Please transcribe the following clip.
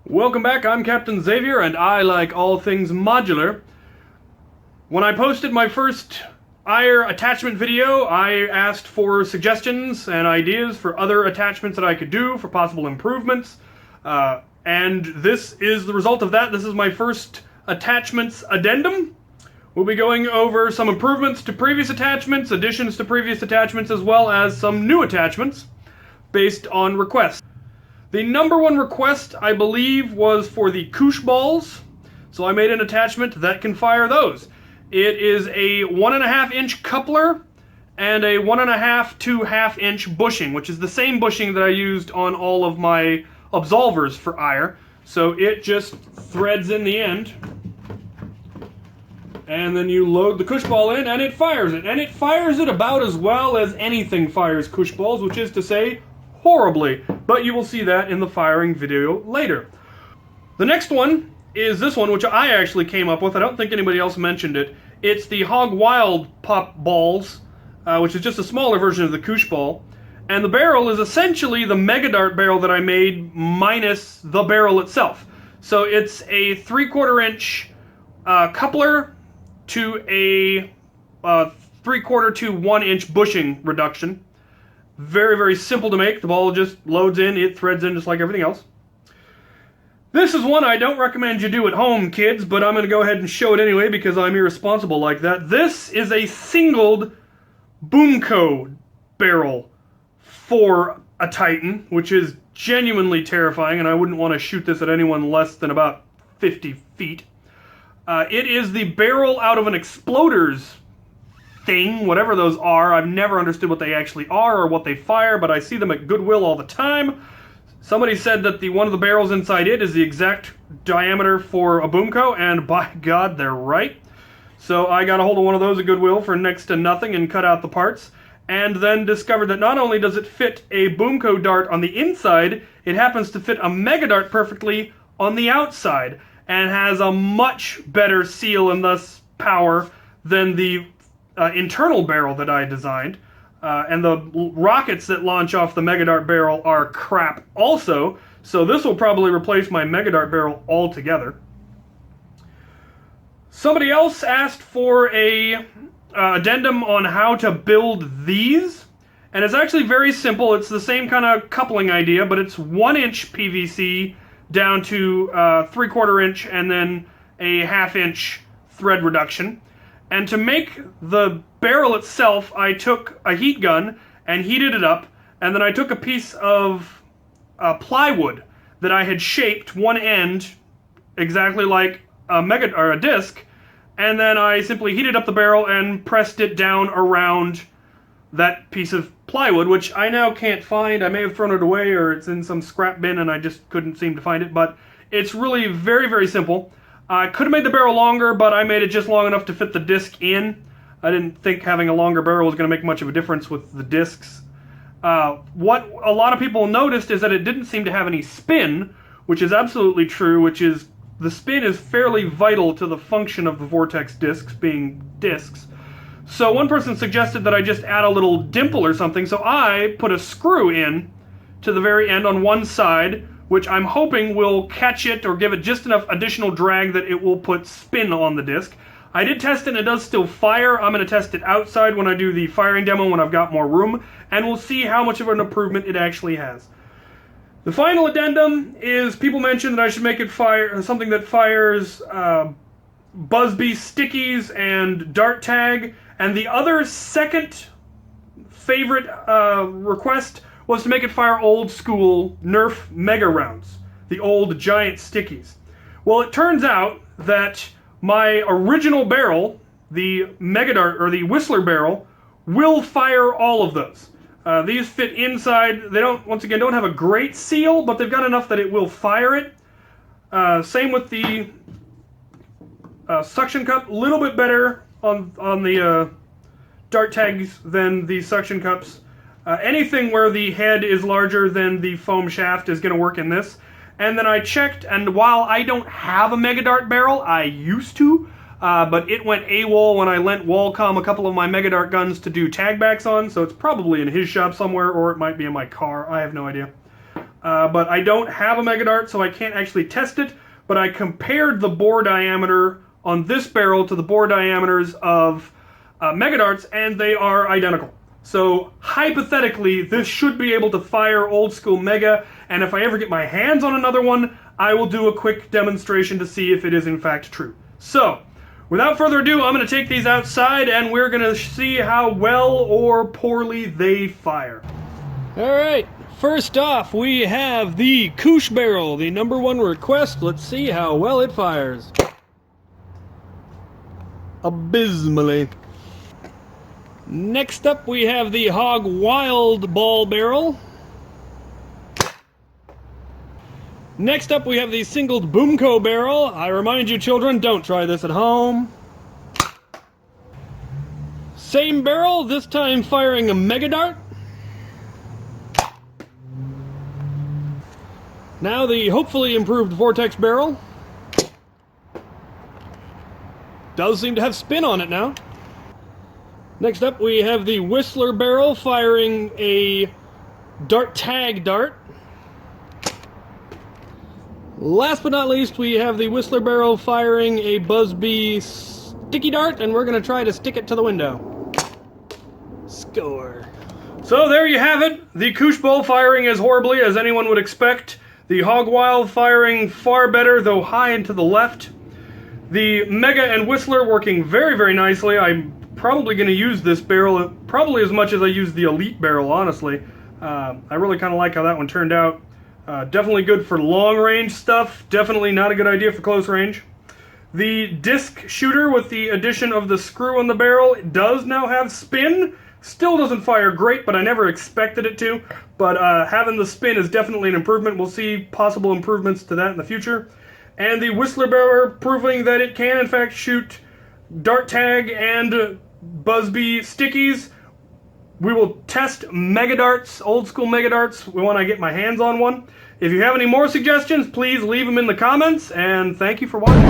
Welcome back, I'm Captain Xavier, and I like all things modular. When I posted my first EIR attachment video, I asked for suggestions and ideas for other attachments that I could do for possible improvements. And this is the result of that. This is my first attachments addendum. We'll be going over some improvements to previous attachments, additions to previous attachments, as well as some new attachments based on requests. The number one request, I believe, was for the Koosh balls, so I made an attachment that can fire those. It is a 1.5 inch coupler and a 1.5 to 1/2 inch bushing, which is the same bushing that I used on all of my absolvers for EIR. So it just threads in the end, and then you load the Koosh ball in and it fires it. And it fires it about as well as anything fires Koosh balls, which is to say, horribly, but you will see that in the firing video later. The next one is this one, which I actually came up with. I don't think anybody else mentioned it. It's the Hog Wild Pup Balls, which is just a smaller version of the Koosh ball. And the barrel is essentially the Mega Dart barrel that I made minus the barrel itself. So it's a 3/4 inch coupler to a 3/4 to 1 inch bushing reduction. Very, very simple to make. The ball just loads in, it threads in just like everything else. This is one I don't recommend you do at home, kids, but I'm going to go ahead and show it anyway because I'm irresponsible like that. This is a singled Boomco barrel for a Titan, which is genuinely terrifying, and I wouldn't want to shoot this at anyone less than about 50 feet. It is the barrel out of an Exploders thing, whatever those are. I've never understood what they actually are or what they fire, but I see them at Goodwill all the time. Somebody said that one of the barrels inside it is the exact diameter for a Boomco, and by God, they're right. So I got a hold of one of those at Goodwill for next to nothing and cut out the parts, and then discovered that not only does it fit a Boomco dart on the inside, it happens to fit a Mega Dart perfectly on the outside, and has a much better seal and thus power than the internal barrel that I designed. And the rockets that launch off the Mega Dart barrel are crap also, so this will probably replace my Mega Dart barrel altogether. Somebody else asked for a addendum on how to build these, and it's actually very simple. It's the same kind of coupling idea, but it's 1 inch PVC down to 3/4 inch and then a 1/2 inch thread reduction. And to make the barrel itself, I took a heat gun and heated it up, and then I took a piece of plywood that I had shaped one end exactly like a disc, and then I simply heated up the barrel and pressed it down around that piece of plywood, which I now can't find. I may have thrown it away or it's in some scrap bin and I just couldn't seem to find it, but it's really very, very simple. I could have made the barrel longer, but I made it just long enough to fit the disc in. I didn't think having a longer barrel was going to make much of a difference with the discs. What a lot of people noticed is that it didn't seem to have any spin, which is absolutely true, which is the spin is fairly vital to the function of the vortex discs, being discs. So one person suggested that I just add a little dimple or something, so I put a screw in to the very end on one side, which I'm hoping will catch it or give it just enough additional drag that it will put spin on the disc. I did test it and it does still fire. I'm going to test it outside when I do the firing demo when I've got more room, and we'll see how much of an improvement it actually has. The final addendum is people mentioned that I should make it fire something that fires Buzzbee stickies and dart tag, and the other second favorite request was to make it fire old school Nerf Mega rounds, the old giant stickies. Well, it turns out that my original barrel, the Mega Dart or the Whistler barrel, will fire all of those. These fit inside. They don't have a great seal, but they've got enough that it will fire it. Same with the suction cup, a little bit better on the dart tags than the suction cups. Anything where the head is larger than the foam shaft is going to work in this. And then I checked, and while I don't have a Mega Dart barrel, I used to, but it went AWOL when I lent Walcom a couple of my Mega Dart guns to do tagbacks on, so it's probably in his shop somewhere, or it might be in my car. I have no idea. but I don't have a Mega Dart, so I can't actually test it. But I compared the bore diameter on this barrel to the bore diameters of Mega Darts, and they are identical. So hypothetically, this should be able to fire old school Mega, and if I ever get my hands on another one, I will do a quick demonstration to see if it is in fact true. So, without further ado, I'm going to take these outside and we're going to see how well or poorly they fire. Alright, first off we have the Koosh Barrel, the #1 request. Let's see how well it fires. Abysmally. Next up we have the Hog Wild Ball Barrel. Next up we have the singled Boomco Barrel. I remind you children, don't try this at home. Same barrel, this time firing a Mega Dart. Now the hopefully improved Vortex Barrel. Does seem to have spin on it now. Next up we have the Whistler Barrel firing a Dart Tag Dart. Last but not least, we have the Whistler Barrel firing a Buzzbee Sticky Dart, and we're going to try to stick it to the window. Score. So there you have it. The Koosh Bull firing as horribly as anyone would expect. The Hog Wild firing far better, though high and to the left. The Mega and Whistler working very, very nicely. I'm probably going to use this barrel probably as much as I use the Elite Barrel, honestly. I really kind of like how that one turned out. Definitely good for long range stuff. Definitely not a good idea for close range. The disc shooter with the addition of the screw on the barrel does now have spin. Still doesn't fire great, but I never expected it to. But having the spin is definitely an improvement. We'll see possible improvements to that in the future. And the Whistler Barrel proving that it can in fact shoot Dart Tag and Buzzbee Stickies. We will test Mega Darts, old school Mega Darts, when I get my hands on one. If you have any more suggestions, please leave them in the comments, and thank you for watching.